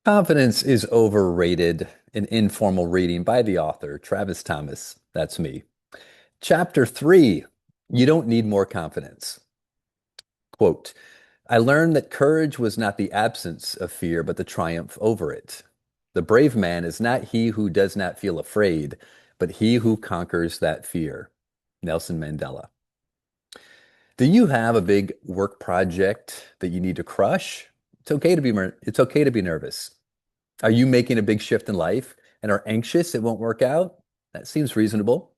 Confidence is Overrated, an informal reading by the author, Travis Thomas. That's me. Chapter 3. You don't need more confidence. Quote, I learned that courage was not the absence of fear, but the triumph over it. The brave man is not he who does not feel afraid, but he who conquers that fear. Nelson Mandela. Do you have a big work project that you need to crush? It's okay to be nervous. Are you making a big shift in life and are anxious it won't work out? That seems reasonable.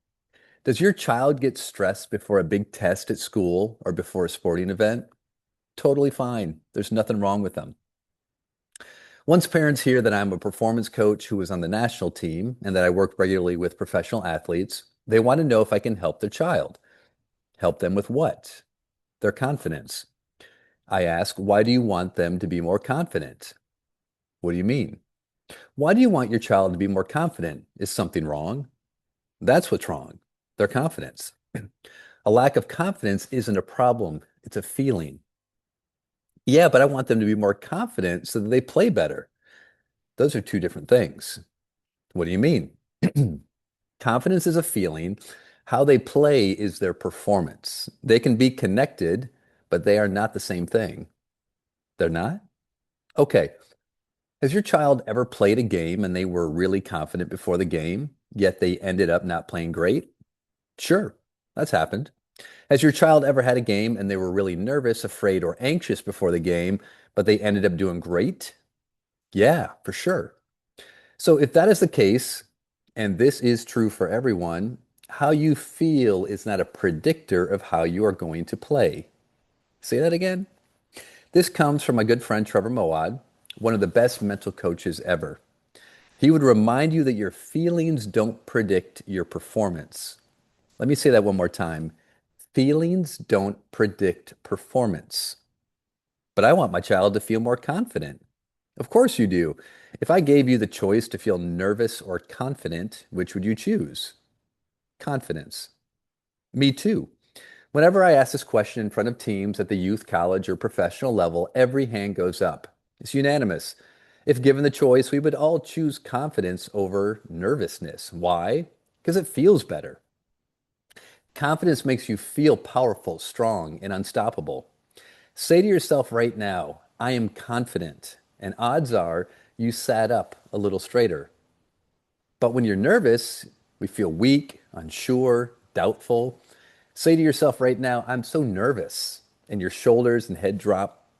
Does your child get stressed before a big test at school or before a sporting event? Totally fine. There's nothing wrong with them. Once parents hear that I'm a performance coach who is on the national team and that I work regularly with professional athletes, they want to know if I can help their child. Help them with what? Their confidence. I ask, why do you want them to be more confident? What do you mean? Why do you want your child to be more confident? Is something wrong? That's what's wrong. Their confidence. A lack of confidence isn't a problem, it's a feeling. Yeah, but I want them to be more confident so that they play better. Those are two different things. What do you mean? Confidence is a feeling. How they play is their performance. They can be connected, but they are not the same thing. They're not? Okay. Has your child ever played a game and they were really confident before the game, yet they ended up not playing great? Sure, that's happened. Has your child ever had a game and they were really nervous, afraid, or anxious before the game, but they ended up doing great? Yeah, for sure. So if that is the case, and this is true for everyone, how you feel is not a predictor of how you are going to play. Say that again. This comes from my good friend Trevor Moawad, one of the best mental coaches ever. He would remind you that your feelings don't predict your performance. Let me say that one more time. Feelings don't predict performance. But I want my child to feel more confident. Of course you do. If I gave you the choice to feel nervous or confident, which would you choose? Confidence. Me too. Whenever I ask this question in front of teams at the youth, college, or professional level, every hand goes up. It's unanimous. If given the choice, we would all choose confidence over nervousness. Why? Because it feels better. Confidence makes you feel powerful, strong, and unstoppable. Say to yourself right now, I am confident, and odds are you sat up a little straighter. But when you're nervous, we feel weak, unsure, doubtful. Say to yourself right now, I'm so nervous, and your shoulders and head drop.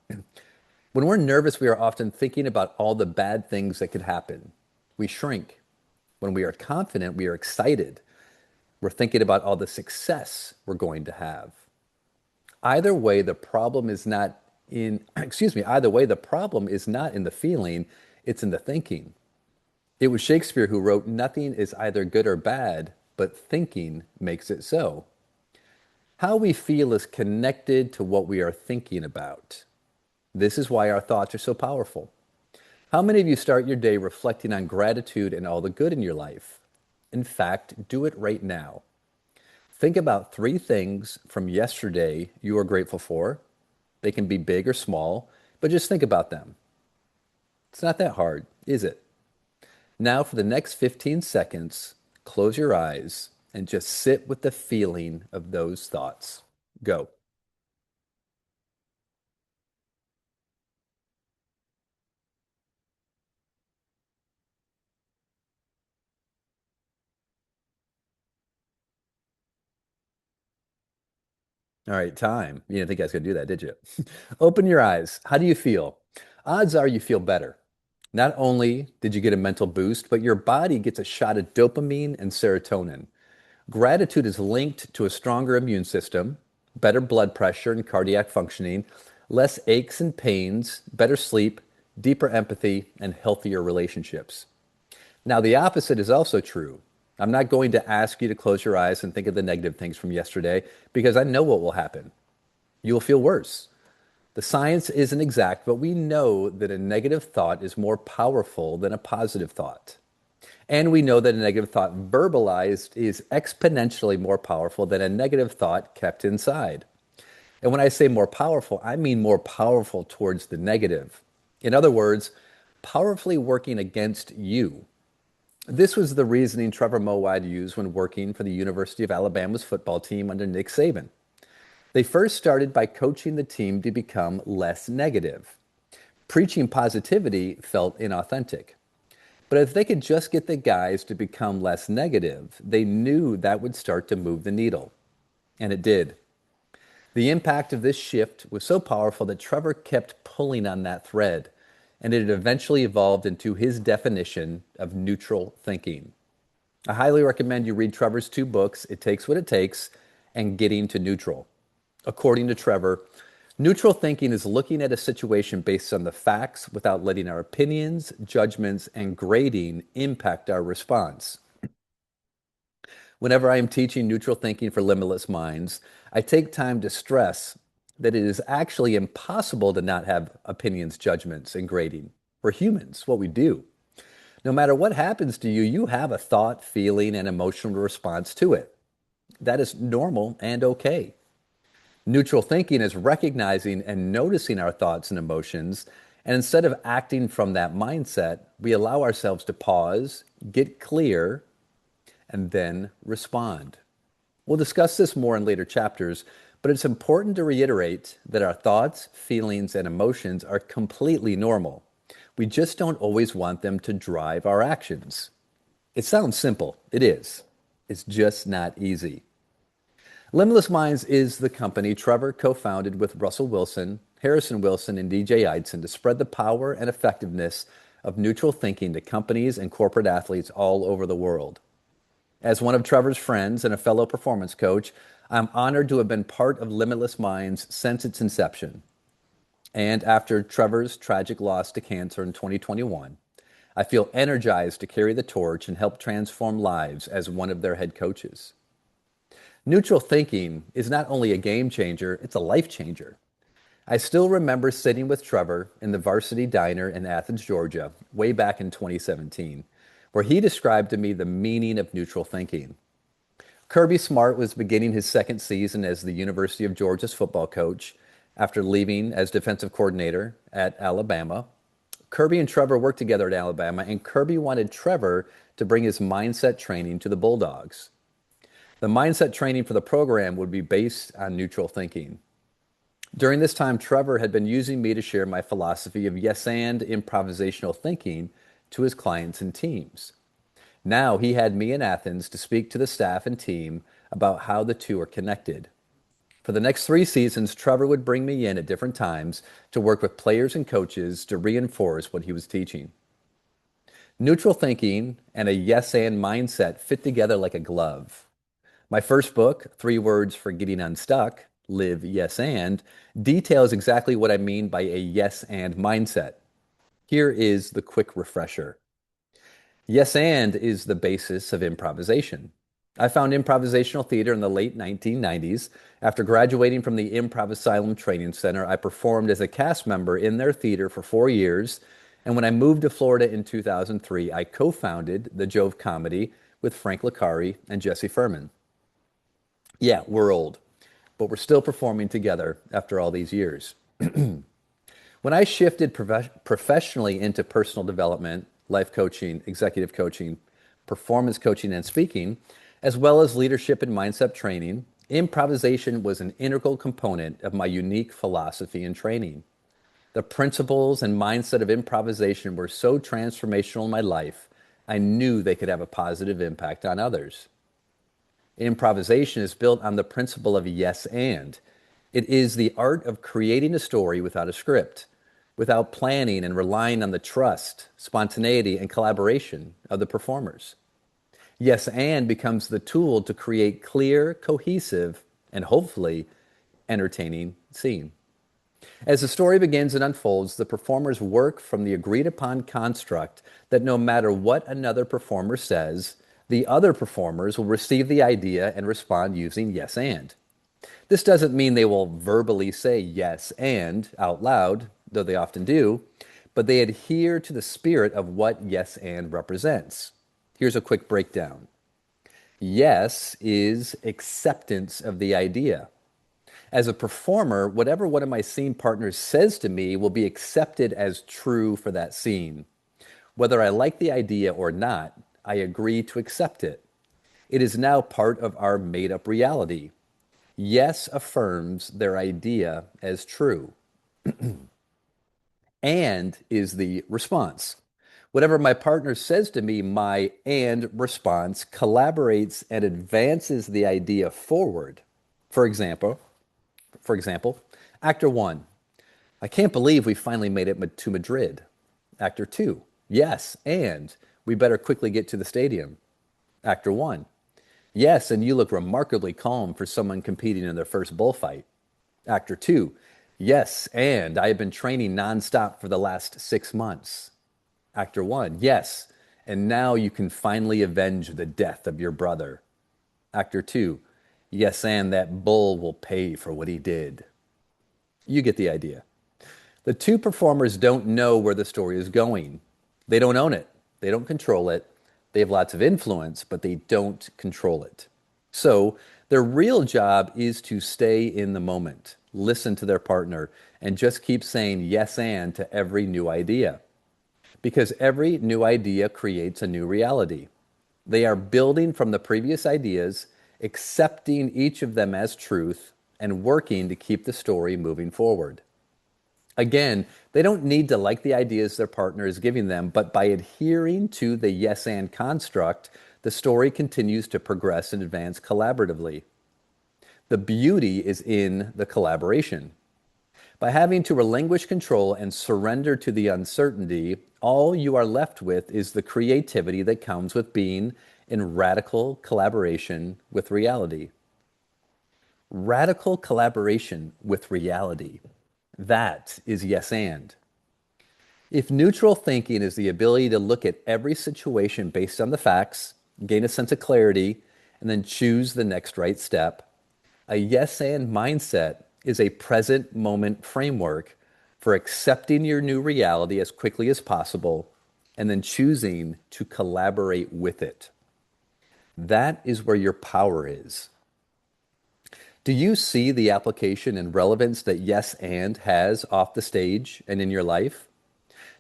When we're nervous, we are often thinking about all the bad things that could happen. We shrink. When we are confident, we are excited. We're thinking about all the success we're going to have. Either way, the problem is not either way, the problem is not in the feeling, it's in the thinking. It was Shakespeare who wrote, nothing is either good or bad, but thinking makes it so. How we feel is connected to what we are thinking about. This is why our thoughts are so powerful. How many of you start your day reflecting on gratitude and all the good in your life? In fact, do it right now. Think about three things from yesterday you are grateful for. They can be big or small, but just think about them. It's not that hard, is it? Now, for the next 15 seconds, close your eyes and just sit with the feeling of those thoughts. Go. All right, time. You didn't think I was going to do that, did you? Open your eyes. How do you feel? Odds are you feel better. Not only did you get a mental boost, but your body gets a shot of dopamine and serotonin. Gratitude is linked to a stronger immune system, better blood pressure and cardiac functioning, less aches and pains, better sleep, deeper empathy, and healthier relationships. Now, the opposite is also true. I'm not going to ask you to close your eyes and think of the negative things from yesterday because I know what will happen. You will feel worse. The science isn't exact, but we know that a negative thought is more powerful than a positive thought. And we know that a negative thought verbalized is exponentially more powerful than a negative thought kept inside. And when I say more powerful, I mean more powerful towards the negative. In other words, powerfully working against you. This was the reasoning Trevor Mowat used when working for the University of Alabama's football team under Nick Saban. They first started by coaching the team to become less negative. Preaching positivity felt inauthentic. But if they could just get the guys to become less negative, they knew that would start to move the needle. And it did. The impact of this shift was so powerful that Trevor kept pulling on that thread, and it eventually evolved into his definition of neutral thinking. I highly recommend you read Trevor's two books, It Takes What It Takes and Getting to Neutral. According to Trevor, neutral thinking is looking at a situation based on the facts without letting our opinions, judgments, and grading impact our response. Whenever I am teaching neutral thinking for limitless minds, I take time to stress that it is actually impossible to not have opinions, judgments, and grading. We're humans, what we do. No matter what happens to you, you have a thought, feeling, and emotional response to it. That is normal and okay. Neutral thinking is recognizing and noticing our thoughts and emotions, and instead of acting from that mindset, we allow ourselves to pause, get clear, and then respond. We'll discuss this more in later chapters, but it's important to reiterate that our thoughts, feelings, and emotions are completely normal. We just don't always want them to drive our actions. It sounds simple. It is. It's just not easy. Limitless Minds is the company Trevor co-founded with Russell Wilson, Harrison Wilson, and DJ Eidson to spread the power and effectiveness of neutral thinking to companies and corporate athletes all over the world. As one of Trevor's friends and a fellow performance coach, I'm honored to have been part of Limitless Minds since its inception. And after Trevor's tragic loss to cancer in 2021, I feel energized to carry the torch and help transform lives as one of their head coaches. Neutral thinking is not only a game changer, it's a life changer. I still remember sitting with Trevor in the Varsity Diner in Athens, Georgia, way back in 2017, where he described to me the meaning of neutral thinking. Kirby Smart was beginning his second season as the University of Georgia's football coach after leaving as defensive coordinator at Alabama. Kirby and Trevor worked together at Alabama, and Kirby wanted Trevor to bring his mindset training to the Bulldogs. The mindset training for the program would be based on neutral thinking. During this time, Trevor had been using me to share my philosophy of yes and improvisational thinking to his clients and teams. Now he had me in Athens to speak to the staff and team about how the two are connected. For the next 3 seasons, Trevor would bring me in at different times to work with players and coaches to reinforce what he was teaching. Neutral thinking and a yes and mindset fit together like a glove. My first book, 3 Words for Getting Unstuck, Live Yes and, details exactly what I mean by a yes and mindset. Here is the quick refresher. Yes and is the basis of improvisation. I found improvisational theater in the late 1990s. After graduating from the Improv Asylum Training Center, I performed as a cast member in their theater for 4 years. And when I moved to Florida in 2003, I co-founded the Jove Comedy with Frank Licari and Jesse Furman. Yeah, we're old, but we're still performing together after all these years. When I shifted professionally into personal development, life coaching, executive coaching, performance coaching, and speaking, as well as leadership and mindset training, improvisation was an integral component of my unique philosophy and training. The principles and mindset of improvisation were so transformational in my life, I knew they could have a positive impact on others. Improvisation is built on the principle of yes and. It is the art of creating a story without a script, without planning and relying on the trust, spontaneity, and collaboration of the performers. Yes and becomes the tool to create clear, cohesive, and hopefully entertaining scene. As the story begins and unfolds, the performers work from the agreed upon construct that no matter what another performer says, the other performers will receive the idea and respond using yes and. This doesn't mean they will verbally say yes and out loud, though they often do, but they adhere to the spirit of what yes and represents. Here's a quick breakdown. Yes is acceptance of the idea. As a performer, whatever one of my scene partners says to me will be accepted as true for that scene. Whether I like the idea or not, I agree to accept it. It is now part of our made up reality. Yes affirms their idea as true. And is the response. Whatever my partner says to me, my and response collaborates and advances the idea forward. For example, for example, Actor 1, I can't believe we finally made it to Madrid. Actor 2, yes, and we better quickly get to the stadium. Actor 1, yes, and you look remarkably calm for someone competing in their first bullfight. Actor 2, yes, and I have been training nonstop for the last 6 months. Actor 1, yes, and now you can finally avenge the death of your brother. Actor 2, yes, and that bull will pay for what he did. You get the idea. The two performers don't know where the story is going. They don't own it. They don't control it. They have lots of influence, but they don't control it. So their real job is to stay in the moment, listen to their partner, and just keep saying yes and to every new idea. Because every new idea creates a new reality. They are building from the previous ideas, accepting each of them as truth, and working to keep the story moving forward. Again, they don't need to like the ideas their partner is giving them, but by adhering to the yes and construct, the story continues to progress and advance collaboratively. The beauty is in the collaboration. By having to relinquish control and surrender to the uncertainty, all you are left with is the creativity that comes with being in radical collaboration with reality. Radical collaboration with reality. That is yes and. If neutral thinking is the ability to look at every situation based on the facts, gain a sense of clarity, and then choose the next right step, a yes and mindset is a present moment framework for accepting your new reality as quickly as possible and then choosing to collaborate with it. That is where your power is. Do you see the application and relevance that yes and has off the stage and in your life?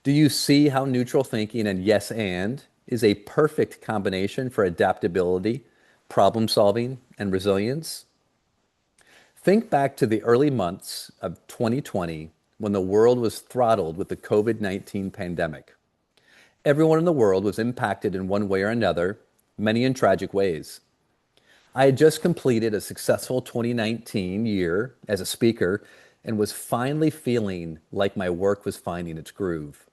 Do you see how neutral thinking and yes and is a perfect combination for adaptability, problem solving, and resilience? Think back to the early months of 2020 when the world was throttled with the COVID-19 pandemic. Everyone in the world was impacted in one way or another, many in tragic ways. I had just completed a successful 2019 year as a speaker and was finally feeling like my work was finding its groove.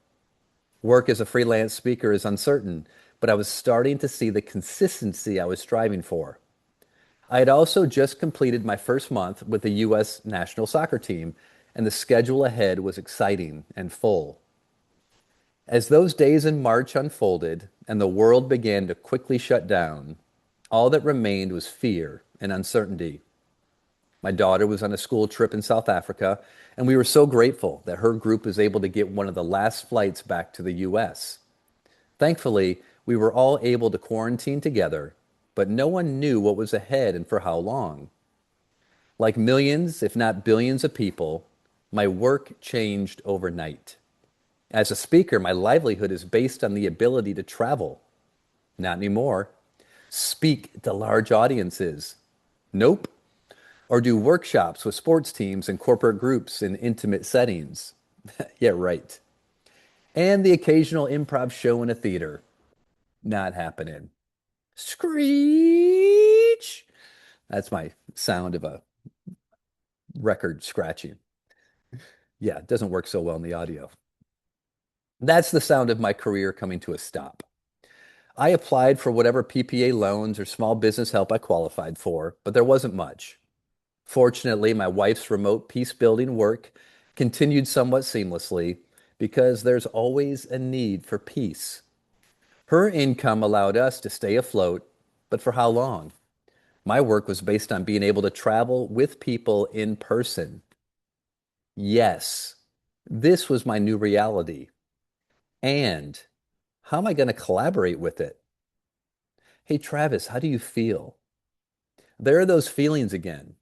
Work as a freelance speaker is uncertain, but I was starting to see the consistency I was striving for. I had also just completed my first month with the U.S. national soccer team, and the schedule ahead was exciting and full. As those days in March unfolded and the world began to quickly shut down, all that remained was fear and uncertainty. My daughter was on a school trip in South Africa, and we were so grateful that her group was able to get one of the last flights back to the U.S. Thankfully, we were all able to quarantine together, but no one knew what was ahead and for how long. Like millions, if not billions of people, my work changed overnight. As a speaker, my livelihood is based on the ability to travel. Not anymore. Speak to large audiences. Nope. Or do workshops with sports teams and corporate groups in intimate settings. Yeah, right. And the occasional improv show in a theater. Not happening. Screech! That's my sound of a record scratching. Yeah, it doesn't work so well in the audio. That's the sound of my career coming to a stop. I applied for whatever PPA loans or small business help I qualified for, but there wasn't much. Fortunately, my wife's remote peace building work continued somewhat seamlessly because there's always a need for peace. Her income allowed us to stay afloat, but for how long? My work was based on being able to travel with people in person. Yes, this was my new reality. And how am I going to collaborate with it? Hey, Travis, how do you feel? There are those feelings again.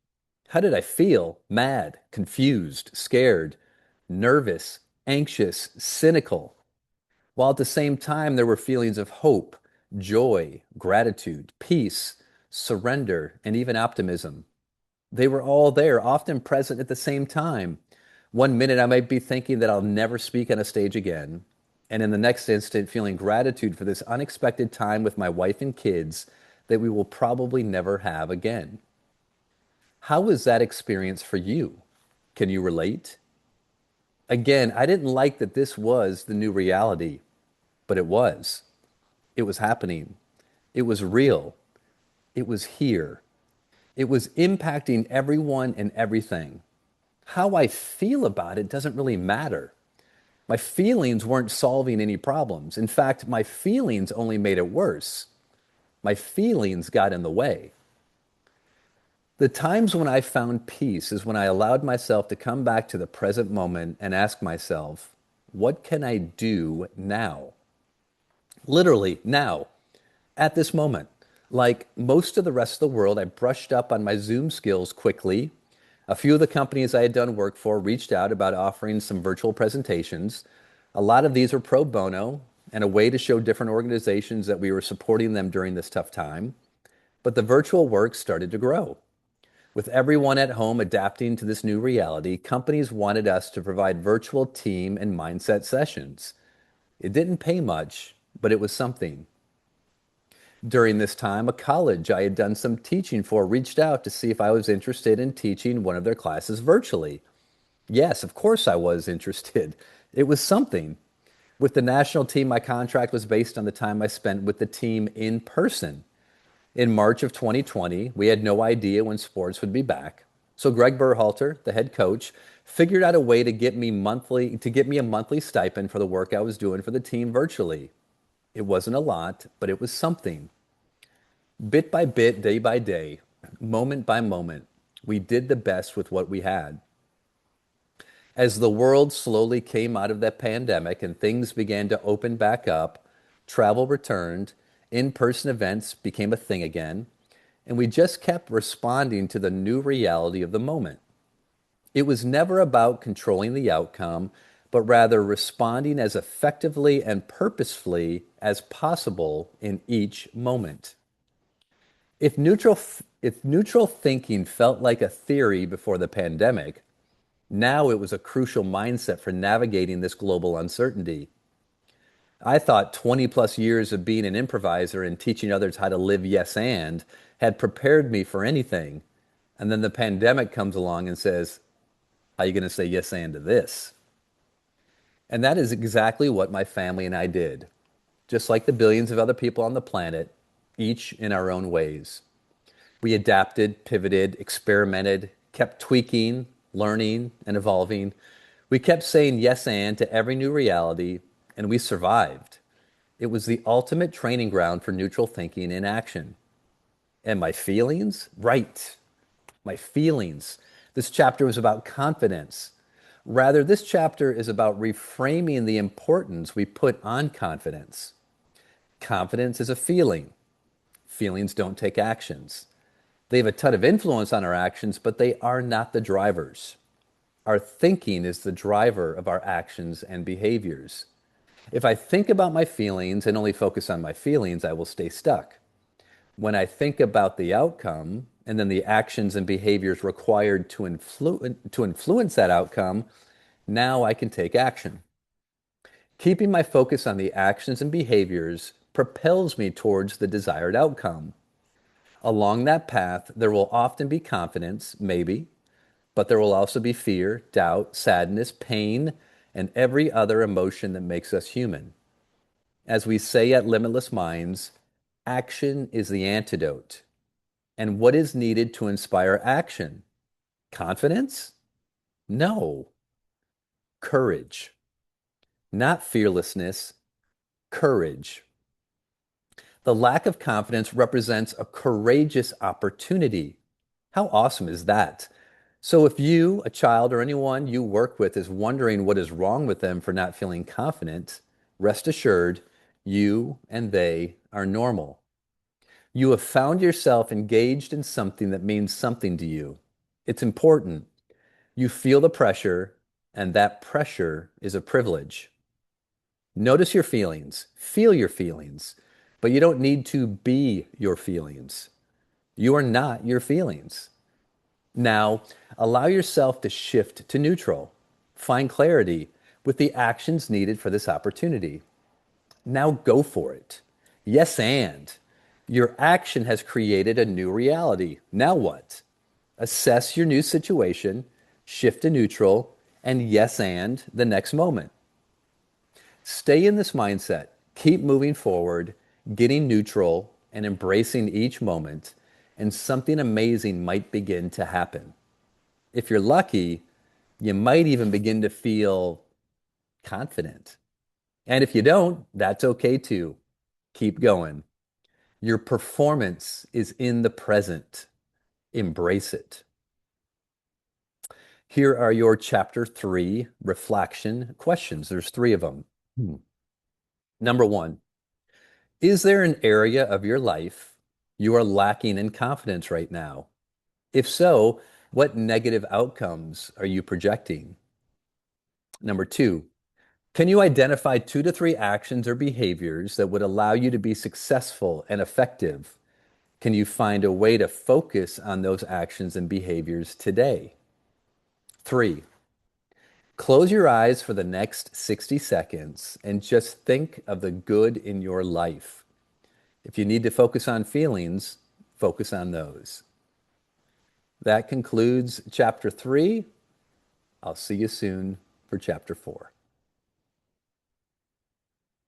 How did I feel? Mad, confused, scared, nervous, anxious, cynical. while at the same time there were feelings of hope, joy, gratitude, peace, surrender, and even optimism. They were all there, often present at the same time. One minute I might be thinking that I'll never speak on a stage again, and in the next instant feeling gratitude for this unexpected time with my wife and kids that we will probably never have again. How was that experience for you? Can you relate? Again, I didn't like that this was the new reality, but it was. It was happening. It was real. It was here. It was impacting everyone and everything. How I feel about it doesn't really matter. My feelings weren't solving any problems. In fact, my feelings only made it worse. My feelings got in the way. The times when I found peace is when I allowed myself to come back to the present moment and ask myself, what can I do now? Literally, now, at this moment. Like most of the rest of the world, I brushed up on my Zoom skills quickly. A few of the companies I had done work for reached out about offering some virtual presentations. A lot of these were pro bono and a way to show different organizations that we were supporting them during this tough time. But the virtual work started to grow. With everyone at home adapting to this new reality, companies wanted us to provide virtual team and mindset sessions. It didn't pay much, but it was something. During this time, a college I had done some teaching for reached out to see if I was interested in teaching one of their classes virtually. Yes, of course I was interested. It was something. With the national team, my contract was based on the time I spent with the team in person. In March of 2020, we had no idea when sports would be back. So Greg Berhalter, the head coach, figured out a way to get me a monthly stipend for the work I was doing for the team virtually. It wasn't a lot, but it was something. Bit by bit, day by day, moment by moment, we did the best with what we had. As the world slowly came out of that pandemic and things began to open back up, travel returned, in person events became a thing again, and we just kept responding to the new reality of the moment. It was never about controlling the outcome, but rather responding as effectively and purposefully as possible in each moment. If neutral thinking felt like a theory before the pandemic, now it was a crucial mindset for navigating this global uncertainty. I thought 20 plus years of being an improviser and teaching others how to live yes and had prepared me for anything. And then the pandemic comes along and says, how are you going to say yes and to this? And that is exactly what my family and I did, just like the billions of other people on the planet, each in our own ways. We adapted, pivoted, experimented, kept tweaking, learning, and evolving. We kept saying yes and to every new reality, and we survived. It was the ultimate training ground for neutral thinking in action. And my feelings? Right. My feelings. This chapter was about confidence. Rather, this chapter is about reframing the importance we put on confidence. Confidence is a feeling. Feelings don't take actions. They have a ton of influence on our actions, but they are not the drivers. Our thinking is the driver of our actions and behaviors. If I think about my feelings and only focus on my feelings, I will stay stuck. When I think about the outcome and then the actions and behaviors required to influence that outcome, now I can take action. Keeping my focus on the actions and behaviors propels me towards the desired outcome. Along that path, there will often be confidence, maybe, but there will also be fear, doubt, sadness, pain, and every other emotion that makes us human. As we say at Limitless Minds, action is the antidote. And what is needed to inspire action? Confidence? No. Courage. Not fearlessness, courage. The lack of confidence represents a courageous opportunity. How awesome is that? So, if you, a child, or anyone you work with is wondering what is wrong with them for not feeling confident, rest assured, you and they are normal. You have found yourself engaged in something that means something to you. It's important. You feel the pressure, and that pressure is a privilege. Notice your feelings, feel your feelings, but you don't need to be your feelings. You are not your feelings. Now, allow yourself to shift to neutral. Find clarity with the actions needed for this opportunity. Now go for it. Yes, and your action has created a new reality. Now what? Assess your new situation, shift to neutral, and yes, and the next moment. Stay in this mindset. Keep moving forward, getting neutral, and embracing each moment, and something amazing might begin to happen. If you're lucky, you might even begin to feel confident. And if you don't, that's okay too. Keep going. Your performance is in the present. Embrace it. Here are your chapter 3 reflection questions. There's 3 of them. Number 1, is there an area of your life you are lacking in confidence right now? If so, what negative outcomes are you projecting? Number 2, can you identify 2 to 3 actions or behaviors that would allow you to be successful and effective? Can you find a way to focus on those actions and behaviors today? 3, close your eyes for the next 60 seconds and just think of the good in your life. If you need to focus on feelings, focus on those. That concludes chapter 3. I'll see you soon for chapter 4.